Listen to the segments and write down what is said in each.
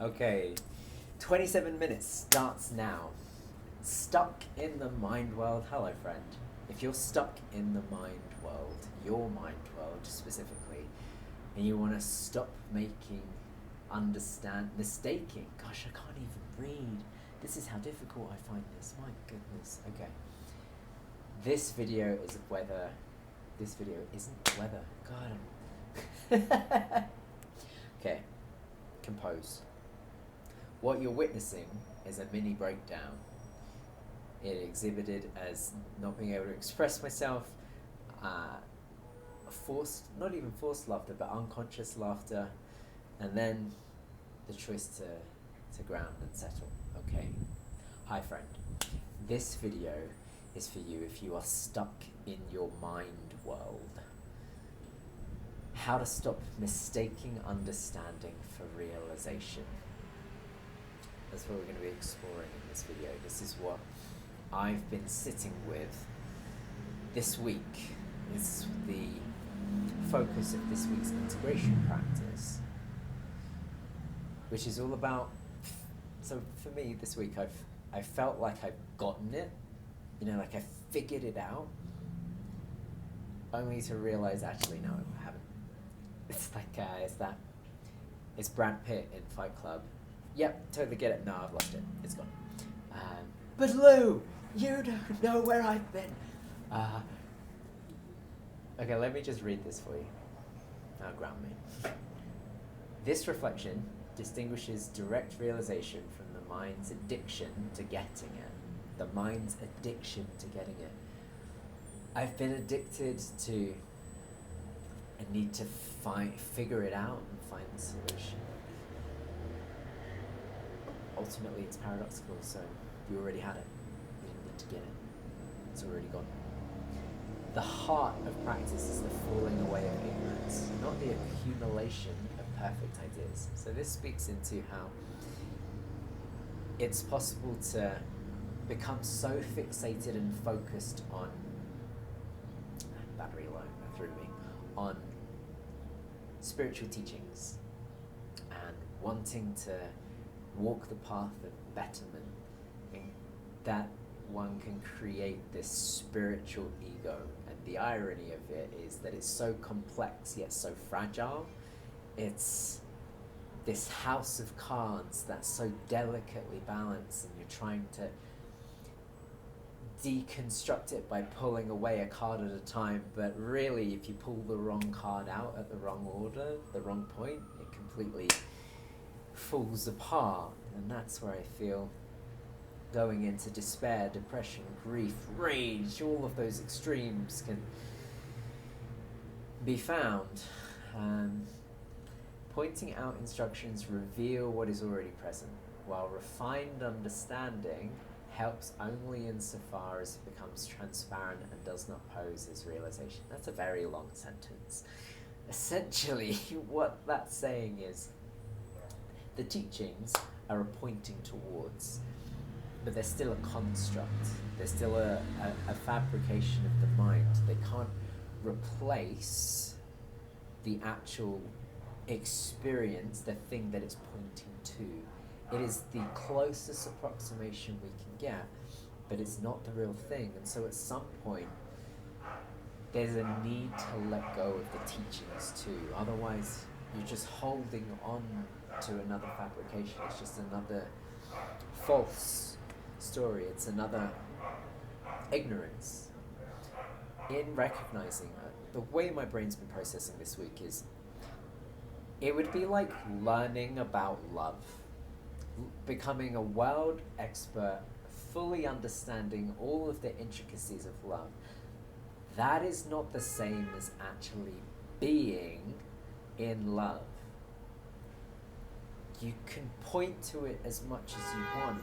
Okay, 27 minutes starts now. Stuck in the mind world. Hello, friend. If you're stuck in the mind world, your mind world specifically, and you want to stop mistaking. Gosh, I can't even read. This is how difficult I find this. My goodness. Okay. This video is whether. This video isn't weather. God. Okay. Compose. What you're witnessing is a mini breakdown. It exhibited as not being able to express myself, not even forced laughter, but unconscious laughter, and then the choice to ground and settle. Okay. Hi, friend. This video is for you if you are stuck in your mind world. How to stop mistaking understanding for realization. That's what we're going to be exploring in this video. This is what I've been sitting with this week. Is the focus of this week's integration practice, which is all about. So for me, this week I felt like I've gotten it, like I figured it out, only to realize actually no, I haven't. It's like it's Brad Pitt in Fight Club. Yep, totally get it. No, I've lost it. It's gone. But Lou, you don't know where I've been. Okay, let me just read this for you. Now ground me. This reflection distinguishes direct realization from the mind's addiction to getting it. The mind's addiction to getting it. I've been addicted to a need to figure it out and find the solution. Ultimately, it's paradoxical, so you already had it. You didn't need to get it. It's already gone. The heart of practice is the falling away of ignorance, not the accumulation of perfect ideas. So this speaks into how it's possible to become so fixated and focused on battery low through me, on spiritual teachings and wanting to walk the path of betterment, that one can create this spiritual ego. And the irony of it is that it's so complex yet so fragile. It's this house of cards that's so delicately balanced, and you're trying to deconstruct it by pulling away a card at a time, but really if you pull the wrong card out at the wrong order, the wrong point, it completely falls apart. And that's where I feel going into despair, depression, grief, rage, all of those extremes can be found. Pointing out instructions reveal what is already present, while refined understanding helps only insofar as it becomes transparent and does not pose as realization. That's a very long sentence. Essentially, what that's saying is the teachings are a pointing towards, but they're still a construct. They're still a fabrication of the mind. They can't replace the actual experience, the thing that it's pointing to. It is the closest approximation we can get, but it's not the real thing. And so at some point, there's a need to let go of the teachings too. Otherwise, you're just holding on to another fabrication. It's just another false story. It's another ignorance. In recognizing the way my brain's been processing this week is, it would be like learning about love, becoming a world expert, fully understanding all of the intricacies of love. That is not the same as actually being in love. You can point to it as much as you want,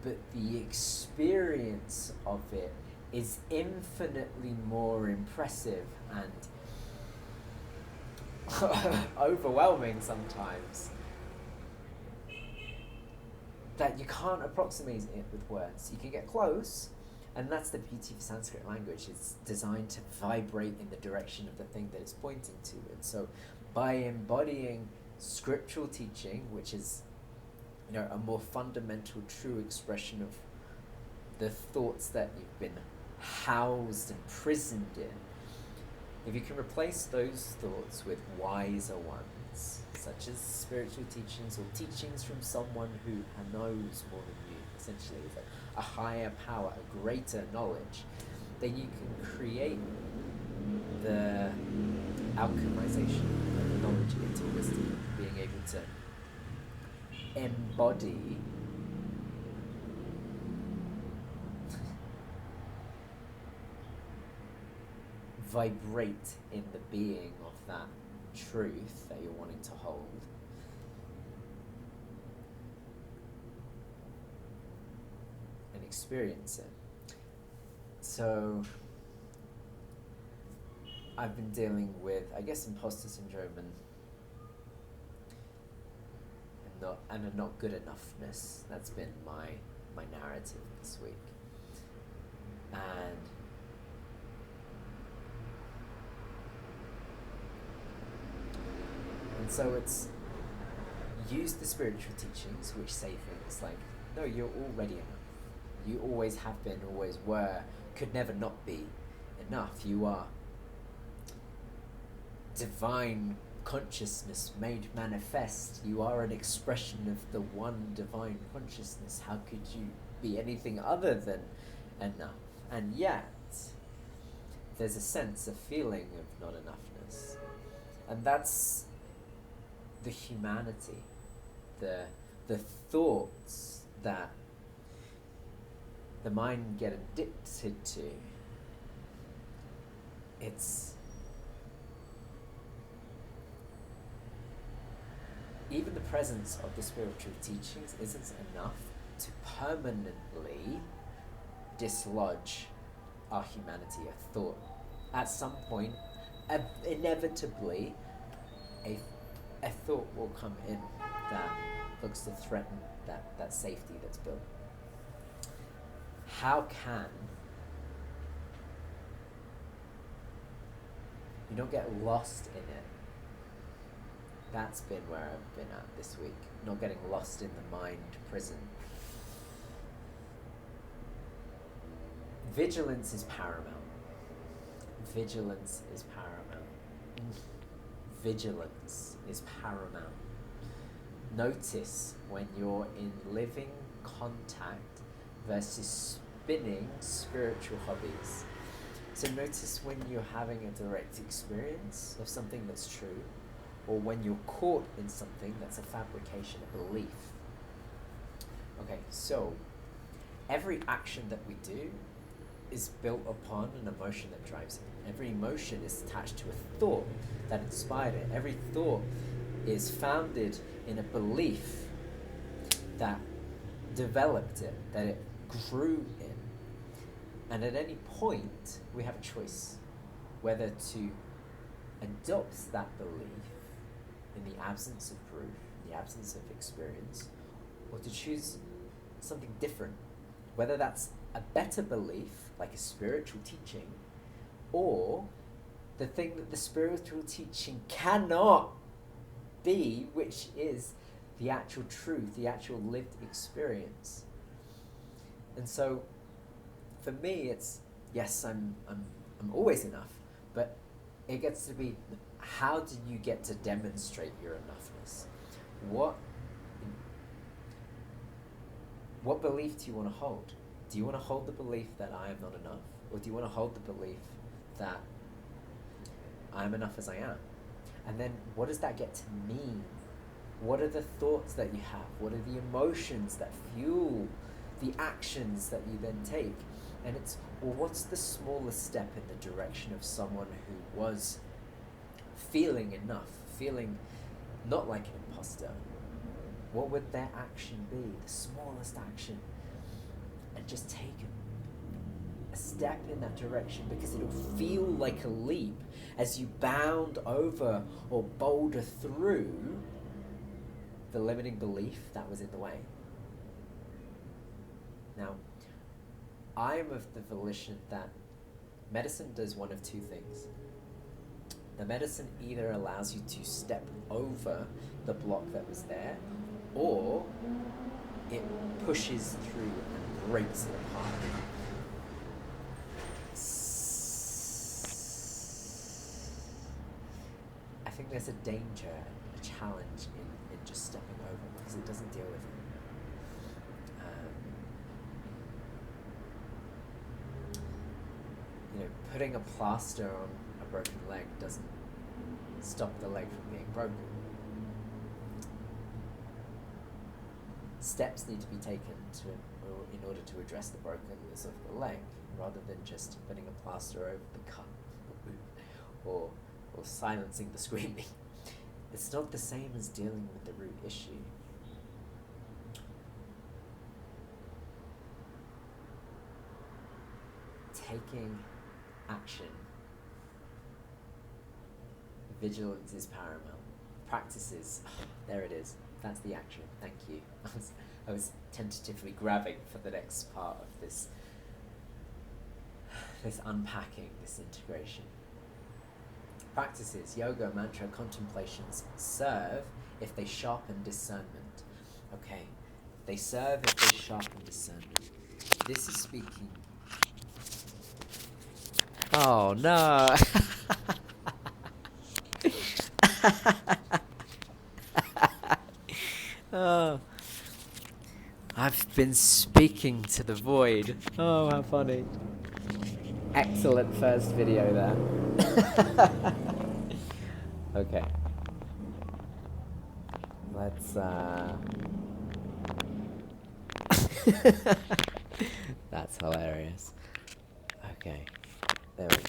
but the experience of it is infinitely more impressive and overwhelming sometimes, that you can't approximate it with words. You can get close, and that's the beauty of Sanskrit language. It's designed to vibrate in the direction of the thing that it's pointing to. And so by embodying scriptural teaching, which is a more fundamental, true expression of the thoughts that you've been housed and imprisoned in, if you can replace those thoughts with wiser ones, such as spiritual teachings or teachings from someone who knows more than you, essentially, with a higher power, a greater knowledge, then you can create the alchemization of the knowledge into wisdom, being able to embody vibrate in the being of that truth that you're wanting to hold, and experience it. So I've been dealing with, I guess, imposter syndrome and a not good enoughness. That's been my narrative this week. And so it's use the spiritual teachings which say things like, no, you're already enough. You always have been, always were, could never not be enough. You are divine consciousness made manifest. You are an expression of the one divine consciousness. How could you be anything other than enough? And yet, there's a sense, a feeling of not enoughness. And that's the humanity, the thoughts that the mind get addicted to. It's even the presence of the spiritual teachings isn't enough to permanently dislodge our humanity, a thought. At some point, inevitably, a thought will come in that looks to threaten that safety that's built. How can you don't get lost in it? That's been where I've been at this week. Not getting lost in the mind prison. Vigilance is paramount. Vigilance is paramount. Vigilance is paramount. Notice when you're in living contact versus spinning spiritual hobbies. So notice when you're having a direct experience of something that's true, or when you're caught in something that's a fabrication, a belief. Okay, so every action that we do is built upon an emotion that drives it. Every emotion is attached to a thought that inspired it. Every thought is founded in a belief that developed it, that it grew in. And at any point, we have a choice whether to adopt that belief in the absence of proof, in the absence of experience, or to choose something different, whether that's a better belief, like a spiritual teaching, or the thing that the spiritual teaching cannot be, which is the actual truth, the actual lived experience. And so, for me, it's, yes, I'm always enough, but it gets to be, how do you get to demonstrate your enoughness? What belief do you want to hold? Do you want to hold the belief that I am not enough? Or do you want to hold the belief that I am enough as I am? And then what does that get to mean? What are the thoughts that you have? What are the emotions that fuel the actions that you then take? And it's, well, what's the smallest step in the direction of someone who was feeling enough, feeling not like an imposter? What would their action be? The smallest action. And just take a step in that direction, because it'll feel like a leap as you bound over or boulder through the limiting belief that was in the way. Now, I am of the volition that medicine does one of two things. The medicine either allows you to step over the block that was there, or it pushes through and breaks it apart. I think there's a danger, a challenge in just stepping over because it doesn't deal with it. Putting a plaster on a broken leg doesn't stop the leg from being broken. Steps need to be taken in order to address the brokenness of the leg, rather than just putting a plaster over the cut or silencing the screaming. It's not the same as dealing with the root issue. Taking action. Vigilance is paramount. Practices. There it is. That's the action. Thank you. I was tentatively grabbing for the next part of this unpacking, this integration. Practices, yoga, mantra, contemplations serve if they sharpen discernment. Okay. They serve if they sharpen discernment. This is speaking. Oh no. Oh, I've been speaking to the void. Oh, how funny. Excellent first video there. Okay. Let's That's hilarious. Okay. There we go.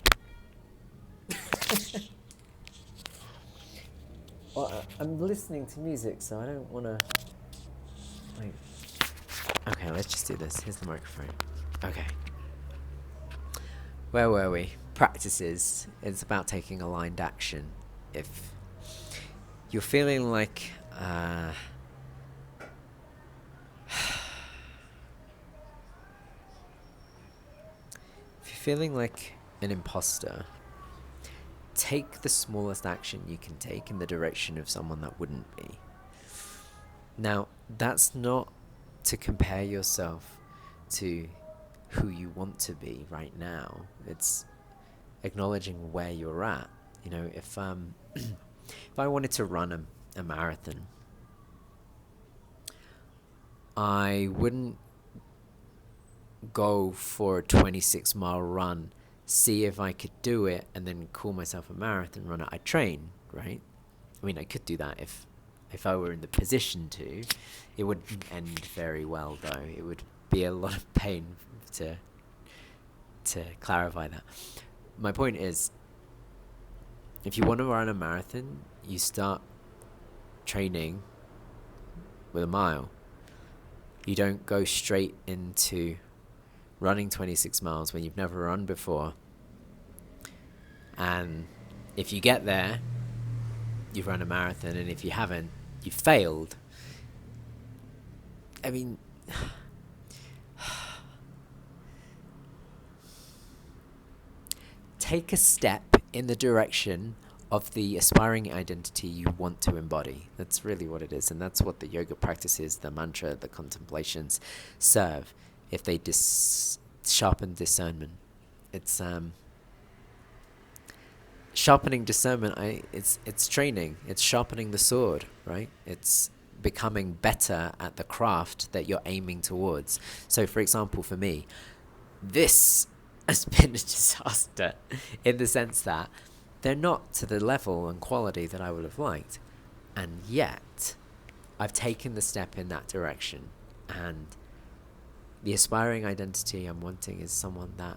Well, I'm listening to music, so I don't want to... Wait. Okay, let's just do this. Here's the microphone. Okay. Where were we? Practices. It's about taking aligned action. If you're feeling like... if you're feeling like an imposter, take the smallest action you can take in the direction of someone that wouldn't be. Now, that's not to compare yourself to who you want to be right now. It's acknowledging where you're at. You know, if if I wanted to run a marathon, I wouldn't go for a 26-mile run, see if I could do it, and then call myself a marathon runner. I train, right? I mean, I could do that if I were in the position to. It wouldn't end very well, though. It would be a lot of pain to clarify that. My point is, if you want to run a marathon, you start training with a mile. You don't go straight into running 26 miles when you've never run before. And if you get there, you've run a marathon, and if you haven't, you've failed. I mean, take a step in the direction of the aspiring identity you want to embody. That's really what it is, and that's what the yoga practices, the mantra, the contemplations serve. If they sharpen discernment, it's sharpening discernment. It's training. It's sharpening the sword, right? It's becoming better at the craft that you're aiming towards. So, for example, for me, this has been a disaster in the sense that they're not to the level and quality that I would have liked, and yet I've taken the step in that direction, and the aspiring identity I'm wanting is someone that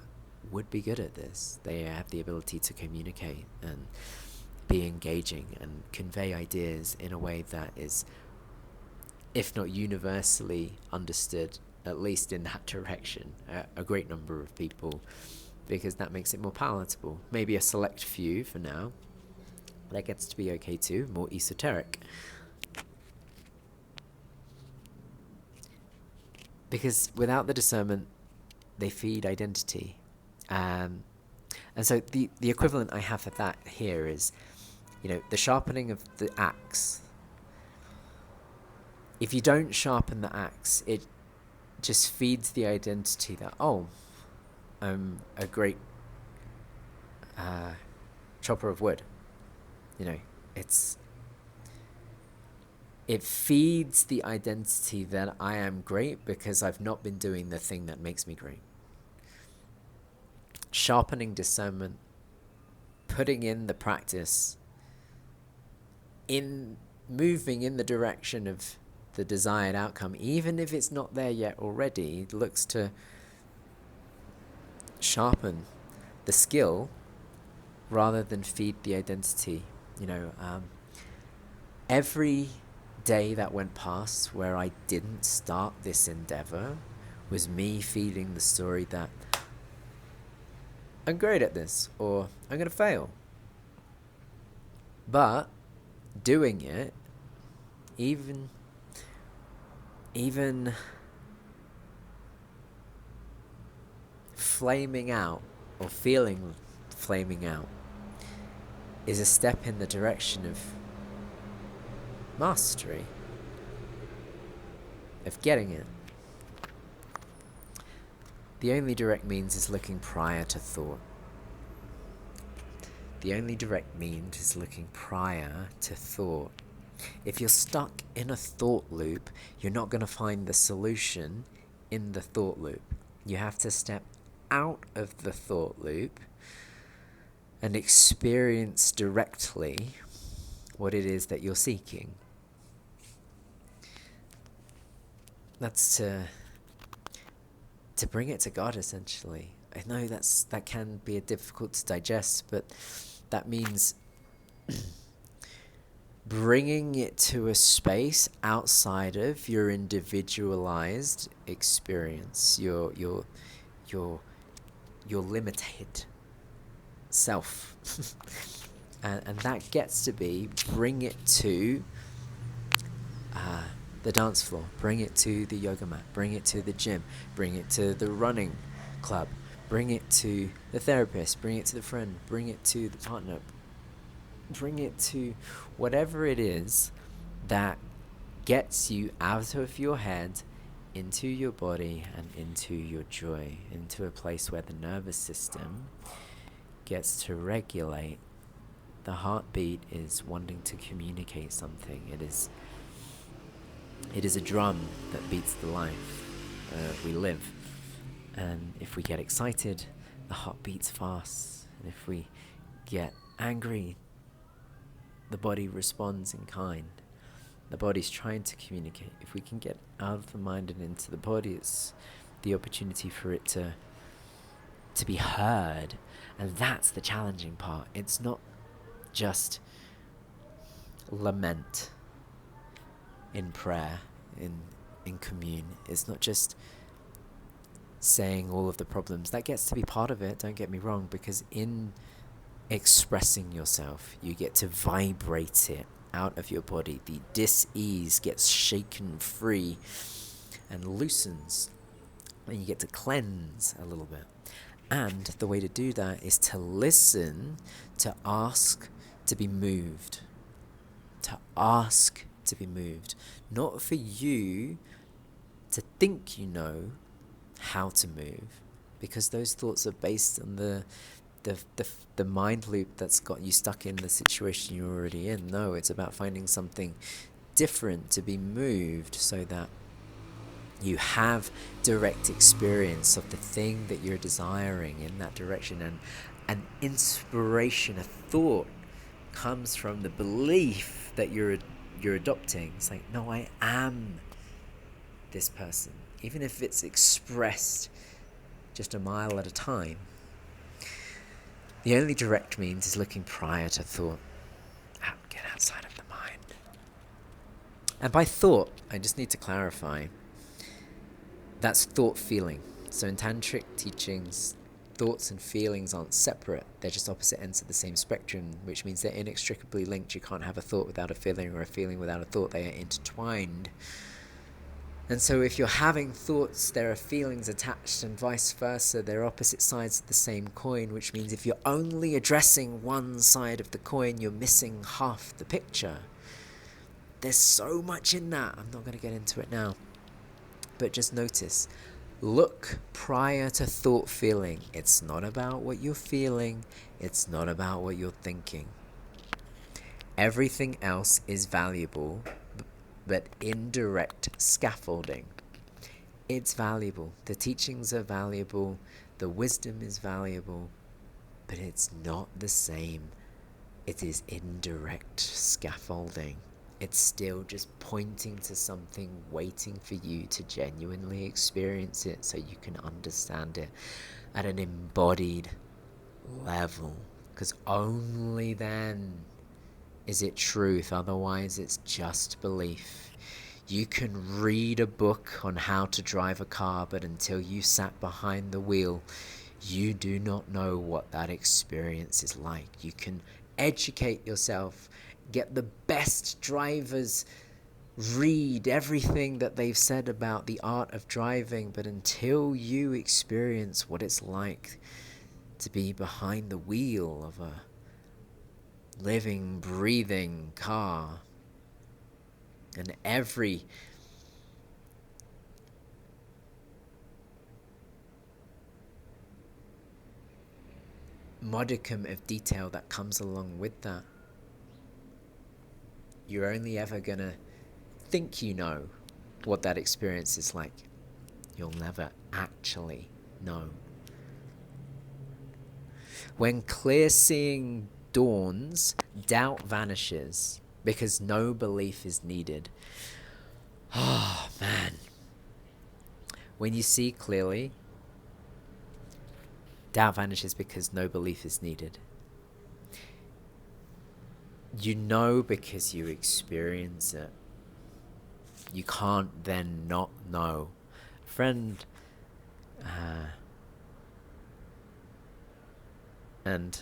would be good at this. They have the ability to communicate and be engaging and convey ideas in a way that is, if not universally understood, at least in that direction, a great number of people, because that makes it more palatable. Maybe a select few for now. That gets to be okay too, more esoteric. Because without the discernment, they feed identity. And so the equivalent I have of that here is, the sharpening of the axe if you don't sharpen the axe, it just feeds the identity that, oh, I'm a great chopper of wood. You know, it feeds the identity that I am great because I've not been doing the thing that makes me great. Sharpening discernment, putting in the practice, in moving in the direction of the desired outcome, even if it's not there yet already, looks to sharpen the skill rather than feed the identity. You know, every day that went past where I didn't start this endeavor was me feeding the story that I'm great at this, or I'm going to fail. But doing it, even flaming out or feeling flaming out, is a step in the direction of mastery, of getting it. The only direct means is looking prior to thought. The only direct means is looking prior to thought. If you're stuck in a thought loop, you're not going to find the solution in the thought loop. You have to step out of the thought loop and experience directly what it is that you're seeking. That's to bring it to God, essentially. I know that can be difficult to digest, but that means bringing it to a space outside of your individualized experience, your limited self. and that gets to be, bring it to the dance floor, bring it to the yoga mat, bring it to the gym, bring it to the running club, bring it to the therapist, bring it to the friend, bring it to the partner, bring it to whatever it is that gets you out of your head into your body and into your joy, into a place where the nervous system gets to regulate. The heartbeat is wanting to communicate something. It is a drum that beats the life we live. And if we get excited, the heart beats fast. And if we get angry, the body responds in kind. The body's trying to communicate. If we can get out of the mind and into the body, it's the opportunity for it to be heard. And that's the challenging part. It's not just lament in prayer, in commune. It's not just saying all of the problems. That gets to be part of it, don't get me wrong, because in expressing yourself, you get to vibrate it out of your body. The dis-ease gets shaken free and loosens, and you get to cleanse a little bit. And the way to do that is to listen, to ask to be moved. To ask to be moved. Not for you to think you know how to move, because those thoughts are based on the mind loop that's got you stuck in the situation you're already in. No, it's about finding something different to be moved so that you have direct experience of the thing that you're desiring in that direction. And an inspiration, a thought, comes from the belief that you're adopting. It's like, no, I am this person, even if it's expressed just a mile at a time. The only direct means is looking prior to thought. Get outside of the mind. And by thought, I just need to clarify, that's thought feeling. So in tantric teachings, thoughts and feelings aren't separate. They're just opposite ends of the same spectrum, which means they're inextricably linked. You can't have a thought without a feeling, or a feeling without a thought. They are intertwined. And so if you're having thoughts, there are feelings attached, and vice versa. They're opposite sides of the same coin, which means if you're only addressing one side of the coin, you're missing half the picture. there's so much in that. I'm not going to get into it now. But just notice, look prior to thought feeling. It's not about what you're feeling. It's not about what you're thinking. Everything else is valuable, but indirect scaffolding. It's valuable. The teachings are valuable. The wisdom is valuable, but it's not the same. It is indirect scaffolding. It's still just pointing to something, waiting for you to genuinely experience it so you can understand it at an embodied level. Because only then is it truth, otherwise it's just belief. You can read a book on how to drive a car, but until you sat behind the wheel, you do not know what that experience is like. You can educate yourself, get the best drivers, read everything that they've said about the art of driving, but until you experience what it's like to be behind the wheel of a living, breathing car, and every modicum of detail that comes along with that, you're only ever gonna think you know what that experience is like. You'll never actually know. When clear seeing dawns, doubt vanishes because no belief is needed. Oh man. When you see clearly, doubt vanishes because no belief is needed. You know because you experience it. You can't then not know. Friend, and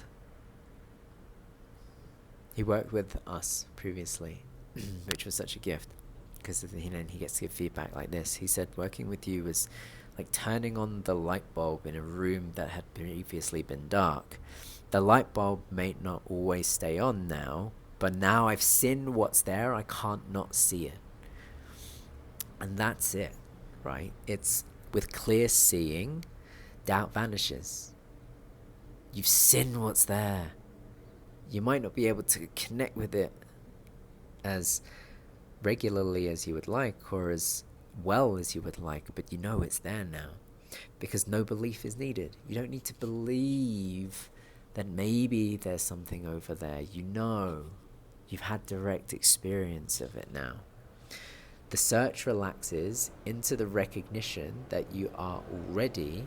he worked with us previously, which was such a gift, because he gets to give feedback like this. He said working with you was like turning on the light bulb in a room that had previously been dark. The light bulb may not always stay on now, but now I've seen what's there, I can't not see it. And that's it, right? It's with clear seeing, doubt vanishes. You've seen what's there. You might not be able to connect with it as regularly as you would like or as well as you would like, but you know it's there now because no belief is needed. You don't need to believe that maybe there's something over there. You know, you've had direct experience of it now. The search relaxes into the recognition that you are already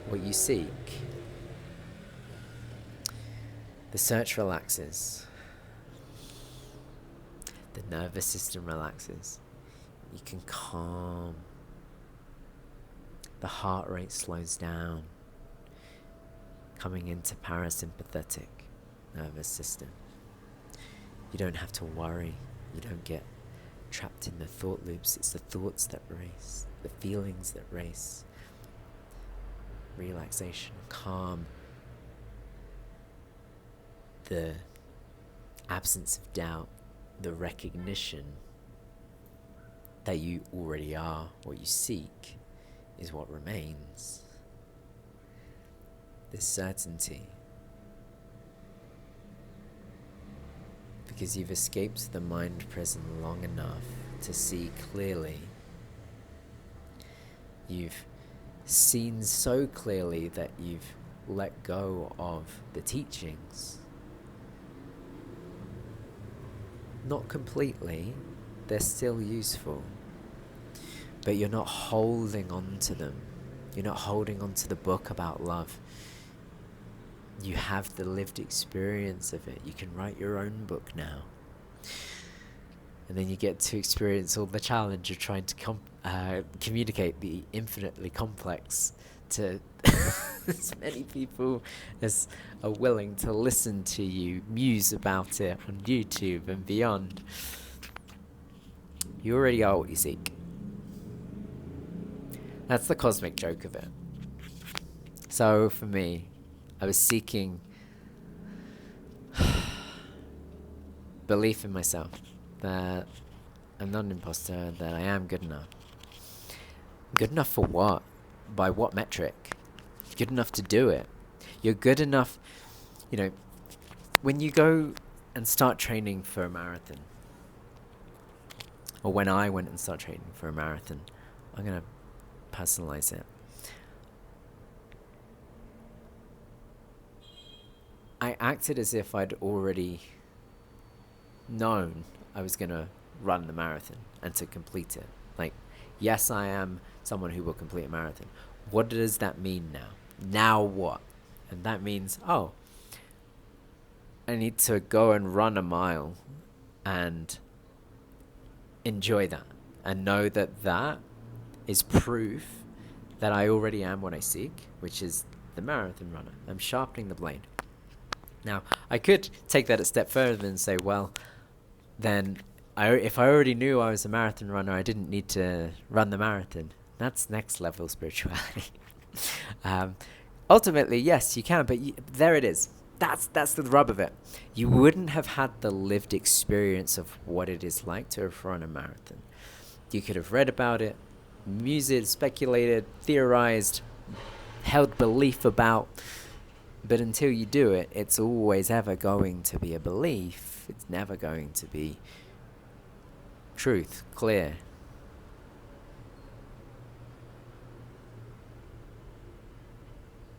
what you seek. The search relaxes. The nervous system relaxes. You can calm. The heart rate slows down, coming into parasympathetic nervous system. You don't have to worry. You don't get trapped in the thought loops. It's the thoughts that race, the feelings that race. Relaxation, calm, the absence of doubt, the recognition that you already are, what you seek, is what remains. This certainty. Because you've escaped the mind prison long enough to see clearly. You've seen so clearly that you've let go of the teachings. Not completely, they're still useful, but you're not holding on to them. You're not holding on to the book about love. You have the lived experience of it. You can write your own book now. And then you get to experience all the challenge of trying to communicate the infinitely complex to as many people as are willing to listen to you muse about it on YouTube and beyond. You already are what you seek. That's the cosmic joke of it. So for me, I was seeking belief in myself, that I'm not an imposter, that I am good enough. Good enough for what? By what metric? Good enough to do it. You're good enough, when you go and start training for a marathon, or when I went and started training for a marathon, I'm going to personalize it. I acted as if I'd already known I was going to run the marathon and to complete it. Like, yes, I am someone who will complete a marathon. What does that mean now? Now what? And that means, I need to go and run a mile and enjoy that and know that that is proof that I already am what I seek, which is the marathon runner. I'm sharpening the blade. Now, I could take that a step further and say, well, then if I already knew I was a marathon runner, I didn't need to run the marathon. That's next level spirituality. Ultimately, yes, you can, but there it is. That's the rub of it. You wouldn't have had the lived experience of what it is like to have run a marathon. You could have read about it, mused, speculated, theorized, held belief about, but until you do it, it's always ever going to be a belief. It's never going to be truth, clear.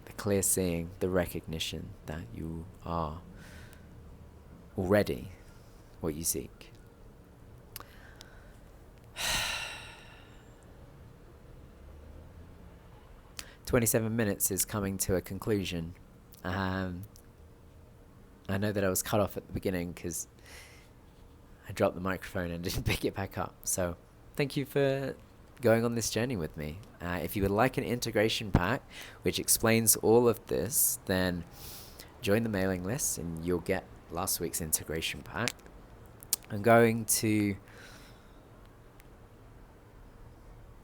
The clear seeing, the recognition that you are already what you seek. "27 minutes is coming to a conclusion. I know that I was cut off at the beginning because I dropped the microphone and didn't pick it back up. So thank you for going on this journey with me. If you would like an integration pack which explains all of this, then join the mailing list and you'll get last week's integration pack. I'm going to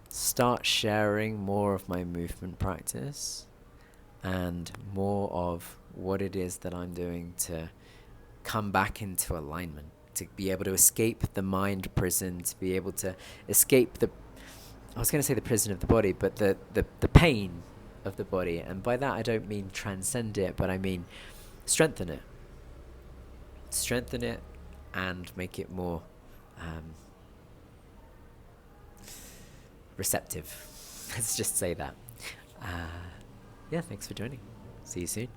start sharing more of my movement practice and more of what it is that I'm doing to come back into alignment, to be able to escape the mind prison, to be able to escape I was going to say the prison of the body, but the pain of the body. And by that I don't mean transcend it, but I mean strengthen it. Strengthen it and make it more receptive. Let's just say that. Yeah, thanks for joining. See you soon.